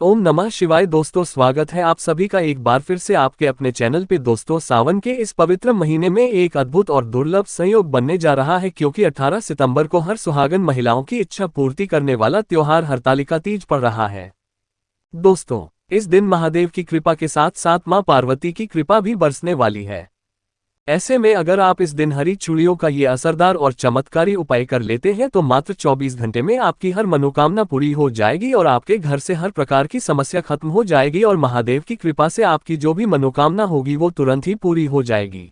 ओम नमः शिवाय। दोस्तों, स्वागत है आप सभी का एक बार फिर से आपके अपने चैनल पे। दोस्तों, सावन के इस पवित्र महीने में एक अद्भुत और दुर्लभ संयोग बनने जा रहा है, क्योंकि 18 सितंबर को हर सुहागन महिलाओं की इच्छा पूर्ति करने वाला त्योहार हरतालिका तीज पड़ रहा है। दोस्तों, इस दिन महादेव की कृपा के साथ साथ मां पार्वती की कृपा भी बरसने वाली है। ऐसे में अगर आप इस दिन हरी चूड़ियों का ये असरदार और चमत्कारी उपाय कर लेते हैं तो मात्र 24 घंटे में आपकी हर मनोकामना पूरी हो जाएगी और आपके घर से हर प्रकार की समस्या खत्म हो जाएगी और महादेव की कृपा से आपकी जो भी मनोकामना होगी वो तुरंत ही पूरी हो जाएगी।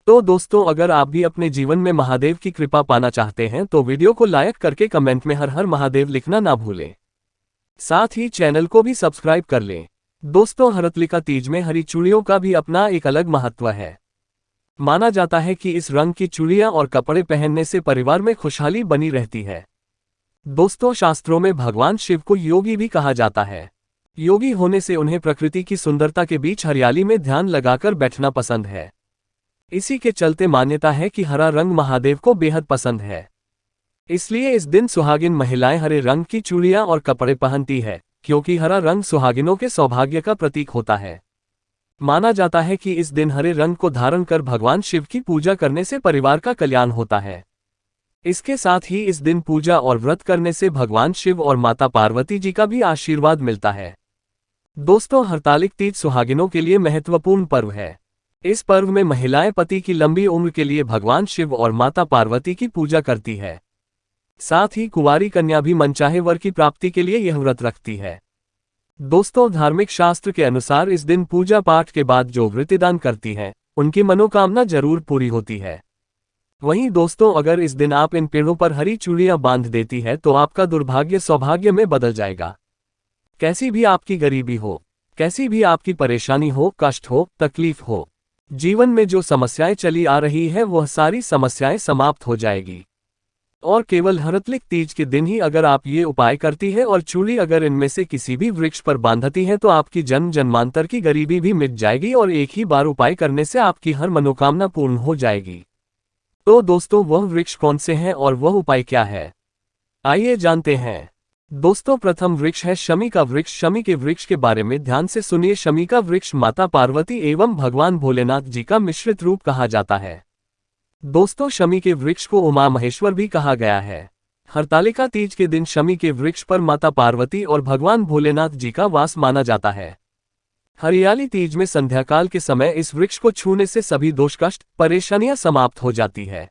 तो दोस्तों, अगर आप भी अपने जीवन में महादेव की कृपा पाना चाहते हैं तो वीडियो को लाइक करके कमेंट में हर हर महादेव लिखना ना भूलें। साथ ही चैनल को भी सब्सक्राइब कर लें। दोस्तों, हरतालिका तीज में हरी चूड़ियों का भी अपना एक अलग महत्व है। माना जाता है कि इस रंग की चूड़ियां और कपड़े पहनने से परिवार में खुशहाली बनी रहती है। दोस्तों, शास्त्रों में भगवान शिव को योगी भी कहा जाता है। योगी होने से उन्हें प्रकृति की सुंदरता के बीच हरियाली में ध्यान लगाकर बैठना पसंद है। इसी के चलते मान्यता है कि हरा रंग महादेव को बेहद पसंद है। इसलिए इस दिन सुहागिन महिलाएं हरे रंग की चूड़ियां और कपड़े पहनती है, क्योंकि हरा रंग सुहागिनों के सौभाग्य का प्रतीक होता है। माना जाता है कि इस दिन हरे रंग को धारण कर भगवान शिव की पूजा करने से परिवार का कल्याण होता है। इसके साथ ही इस दिन पूजा और व्रत करने से भगवान शिव और माता पार्वती जी का भी आशीर्वाद मिलता है। दोस्तों, हरतालिका तीज सुहागिनों के लिए महत्वपूर्ण पर्व है। इस पर्व में महिलाएं पति की लंबी उम्र के लिए भगवान शिव और माता पार्वती की पूजा करती है। साथ ही कुंवारी कन्या भी मनचाहे वर की प्राप्ति के लिए यह व्रत रखती है। दोस्तों, धार्मिक शास्त्र के अनुसार इस दिन पूजा पाठ के बाद जो व्रतदान करती हैं, उनकी मनोकामना जरूर पूरी होती है। वहीं दोस्तों, अगर इस दिन आप इन पेड़ों पर हरी चूड़ियां बांध देती है तो आपका दुर्भाग्य सौभाग्य में बदल जाएगा। कैसी भी आपकी गरीबी हो, कैसी भी आपकी परेशानी हो, कष्ट हो, तकलीफ हो, जीवन में जो समस्याएं चली आ रही है वह सारी समस्याएं समाप्त हो जाएगी। और केवल हरतालिका तीज के दिन ही अगर आप ये उपाय करती है और चूड़ी अगर इनमें से किसी भी वृक्ष पर बांधती है तो आपकी जन्म जन्मांतर की गरीबी भी मिट जाएगी और एक ही बार उपाय करने से आपकी हर मनोकामना पूर्ण हो जाएगी। तो दोस्तों, वह वृक्ष कौन से हैं और वह उपाय क्या है, आइए जानते हैं। दोस्तों, प्रथम वृक्ष है शमी का वृक्ष। शमी के वृक्ष के बारे में ध्यान से सुनिए। शमी का वृक्ष माता पार्वती एवं भगवान भोलेनाथ जी का मिश्रित रूप कहा जाता है। दोस्तों, शमी के वृक्ष को उमा महेश्वर भी कहा गया है। हरतालिका तीज के दिन शमी के वृक्ष पर माता पार्वती और भगवान भोलेनाथ जी का वास माना जाता है। हरियाली तीज में संध्याकाल के समय इस वृक्ष को छूने से सभी दोष कष्ट परेशानियां समाप्त हो जाती है।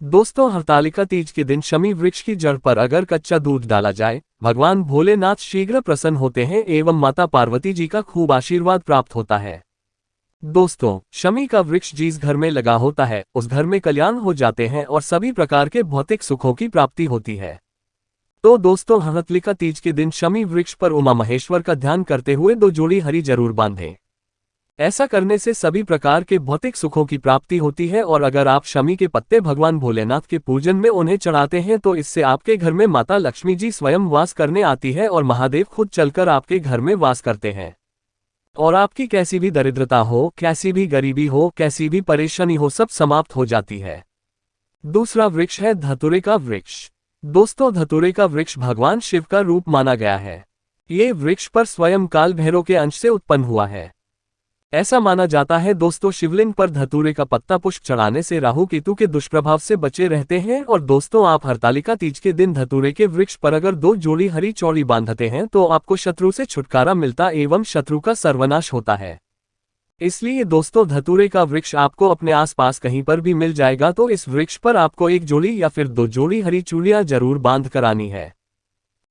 दोस्तों, हरतालिका तीज के दिन शमी वृक्ष की जड़ पर अगर कच्चा दूध डाला जाए, भगवान भोलेनाथ शीघ्र प्रसन्न होते हैं एवं माता पार्वती जी का खूब आशीर्वाद प्राप्त होता है। दोस्तों, शमी का वृक्ष जिस घर में लगा होता है उस घर में कल्याण हो जाते हैं और सभी प्रकार के भौतिक सुखों की प्राप्ति होती है। तो दोस्तों, हरतालिका तीज के दिन शमी वृक्ष पर उमा महेश्वर का ध्यान करते हुए 2 जोड़ी हरी जरूर बांधें। ऐसा करने से सभी प्रकार के भौतिक सुखों की प्राप्ति होती है। और अगर आप शमी के पत्ते भगवान भोलेनाथ के पूजन में उन्हें चढ़ाते हैं तो इससे आपके घर में माता लक्ष्मी जी स्वयं वास करने आती है और महादेव खुद चलकर आपके घर में वास करते हैं। और आपकी कैसी भी दरिद्रता हो, कैसी भी गरीबी हो, कैसी भी परेशानी हो, सब समाप्त हो जाती है। दूसरा वृक्ष है धतूरे का वृक्ष। दोस्तों, धतूरे का वृक्ष भगवान शिव का रूप माना गया है। ये वृक्ष पर स्वयं काल भैरव के अंश से उत्पन्न हुआ है। ऐसा माना जाता है दोस्तों, शिवलिंग पर धतूरे का पत्ता पुष्प चढ़ाने से राहु केतु के दुष्प्रभाव से बचे रहते हैं। और दोस्तों, आप हरतालिका तीज के दिन धतूरे के वृक्ष पर अगर 2 जोड़ी हरी चौड़ी बांधते हैं तो आपको शत्रु से छुटकारा मिलता एवं शत्रु का सर्वनाश होता है। इसलिए दोस्तों, धतूरे का वृक्ष आपको अपने आसपास कहीं पर भी मिल जाएगा तो इस वृक्ष पर आपको 1 जोड़ी या फिर 2 जोड़ी हरी चूड़ियां जरूर बांध कर आनी है।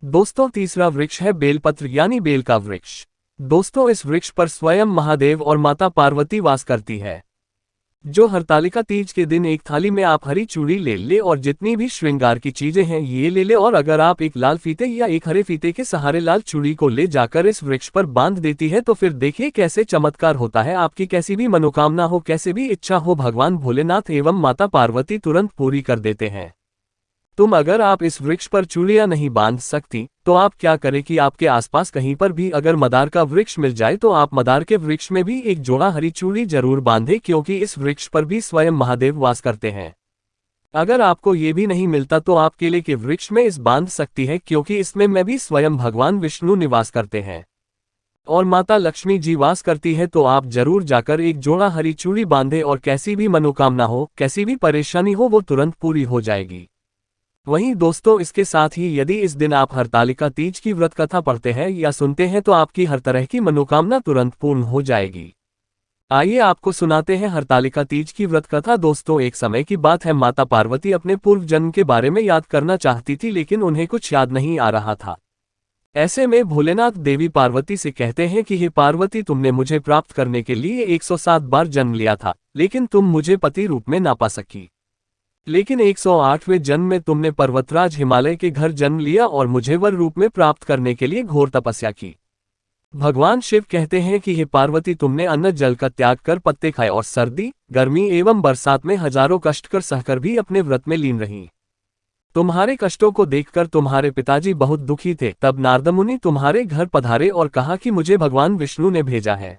दोस्तों, तीसरा वृक्ष है बेलपत्र यानी बेल का वृक्ष। दोस्तों, इस वृक्ष पर स्वयं महादेव और माता पार्वती वास करती है। जो हरतालिका तीज के दिन एक थाली में आप हरी चूड़ी ले ले और जितनी भी श्रृंगार की चीजें हैं ये ले ले, और अगर आप एक लाल फीते या एक हरे फीते के सहारे लाल चूड़ी को ले जाकर इस वृक्ष पर बांध देती है तो फिर देखिए कैसे चमत्कार होता है। आपकी कैसी भी मनोकामना हो, कैसे भी इच्छा हो, भगवान भोलेनाथ एवं माता पार्वती तुरंत पूरी कर देते हैं। अगर आप इस वृक्ष पर चूड़ियां नहीं बांध सकती तो आप क्या करें कि आपके आसपास कहीं पर भी अगर मदार का वृक्ष मिल जाए तो आप मदार के वृक्ष में भी 1 जोड़ा हरी चूड़ी जरूर बांधें, क्योंकि इस वृक्ष पर भी स्वयं महादेव वास करते हैं। अगर आपको ये भी नहीं मिलता तो आप केले के वृक्ष में इस बांध सकती है, क्योंकि इसमें मैं भी स्वयं भगवान विष्णु निवास करते हैं और माता लक्ष्मी जी वास करती है। तो आप जरूर जाकर एक जोड़ा हरी चूड़ी बांधे और कैसी भी मनोकामना हो, कैसी भी परेशानी हो, वो तुरंत पूरी हो जाएगी। वहीं दोस्तों, इसके साथ ही यदि इस दिन आप हरतालिका तीज की व्रत कथा पढ़ते हैं या सुनते हैं तो आपकी हर तरह की मनोकामना तुरंत पूर्ण हो जाएगी। आइए आपको सुनाते हैं हरतालिका तीज की व्रत कथा। दोस्तों, एक समय की बात है, माता पार्वती अपने पूर्व जन्म के बारे में याद करना चाहती थी, लेकिन उन्हें कुछ याद नहीं आ रहा था। ऐसे में भोलेनाथ देवी पार्वती से कहते हैं कि हे पार्वती, तुमने मुझे प्राप्त करने के लिए 107 बार जन्म लिया था, लेकिन तुम मुझे पति रूप में ना पा सकी। लेकिन 108वें जन्म में तुमने पर्वतराज हिमालय के घर जन्म लिया और मुझे वर रूप में प्राप्त करने के लिए घोर तपस्या की। भगवान शिव कहते हैं कि हे पार्वती, तुमने अन्न जल का त्याग कर पत्ते खाए और सर्दी, गर्मी एवं बरसात में हजारों कष्ट कर सहकर भी अपने व्रत में लीन रही। तुम्हारे कष्टों को देखकर तुम्हारे पिताजी बहुत दुखी थे। तब नारद मुनि तुम्हारे घर पधारे और कहा कि मुझे भगवान विष्णु ने भेजा है।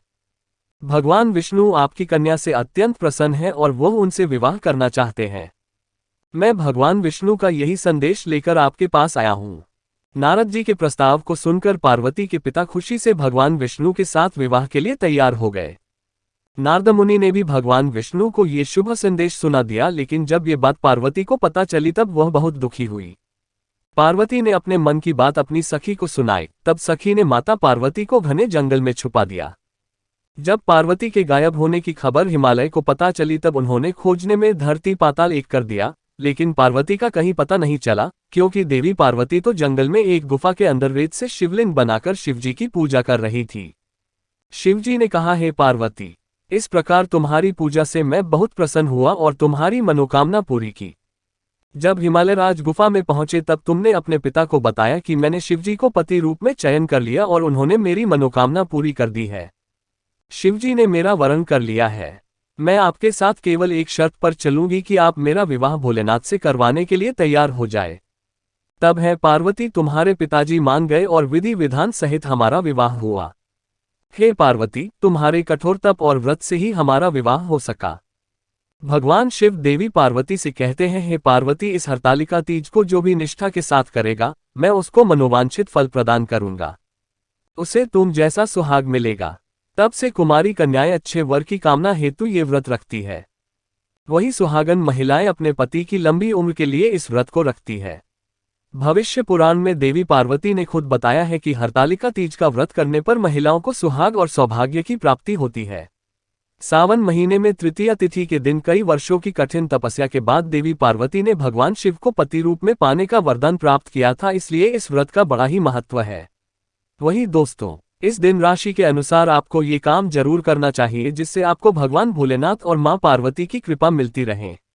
भगवान विष्णु आपकी कन्या से अत्यंत प्रसन्न है और वो उनसे विवाह करना चाहते हैं। मैं भगवान विष्णु का यही संदेश लेकर आपके पास आया हूँ। नारद जी के प्रस्ताव को सुनकर पार्वती के पिता खुशी से भगवान विष्णु के साथ विवाह के लिए तैयार हो गए। नारद मुनि ने भी भगवान विष्णु को ये शुभ संदेश सुना दिया, लेकिन जब ये बात पार्वती को पता चली तब वह बहुत दुखी हुई। पार्वती ने अपने मन की बात अपनी सखी को सुनाई। तब सखी ने माता पार्वती को घने जंगल में छुपा दिया। जब पार्वती के गायब होने की खबर हिमालय को पता चली तब उन्होंने खोजने में धरती पाताल एक कर दिया, लेकिन पार्वती का कहीं पता नहीं चला, क्योंकि देवी पार्वती तो जंगल में एक गुफा के अंदर रेत से शिवलिंग बनाकर शिवजी की पूजा कर रही थी। शिवजी ने कहा, हे पार्वती, इस प्रकार तुम्हारी पूजा से मैं बहुत प्रसन्न हुआ और तुम्हारी मनोकामना पूरी की। जब हिमालय राज गुफा में पहुंचे तब तुमने अपने पिता को बताया कि मैंने शिवजी को पति रूप में चयन कर लिया और उन्होंने मेरी मनोकामना पूरी कर दी है। शिवजी ने मेरा वरण कर लिया है। मैं आपके साथ केवल एक शर्त पर चलूंगी कि आप मेरा विवाह भोलेनाथ से करवाने के लिए तैयार हो जाए। तब है पार्वती, तुम्हारे पिताजी मान गए और विधि विधान सहित हमारा विवाह हुआ। हे पार्वती, तुम्हारे कठोर तप और व्रत से ही हमारा विवाह हो सका। भगवान शिव देवी पार्वती से कहते हैं, हे पार्वती, इस हरतालिका तीज को जो भी निष्ठा के साथ करेगा, मैं उसको मनोवांछित फल प्रदान करूंगा। उसे तुम जैसा सुहाग मिलेगा। तब से कुमारी कन्याएं अच्छे वर की कामना हेतु ये व्रत रखती है। वही सुहागन महिलाएं अपने पति की लंबी उम्र के लिए इस व्रत को रखती है। भविष्य पुराण में देवी पार्वती ने खुद बताया है कि हरतालिका तीज का व्रत करने पर महिलाओं को सुहाग और सौभाग्य की प्राप्ति होती है। सावन महीने में तृतीया तिथि के दिन कई वर्षों की कठिन तपस्या के बाद देवी पार्वती ने भगवान शिव को पति रूप में पाने का वरदान प्राप्त किया था, इसलिए इस व्रत का बड़ा ही महत्व है। वही दोस्तों, इस दिन राशि के अनुसार आपको ये काम जरूर करना चाहिए, जिससे आपको भगवान भोलेनाथ और मां पार्वती की कृपा मिलती रहे।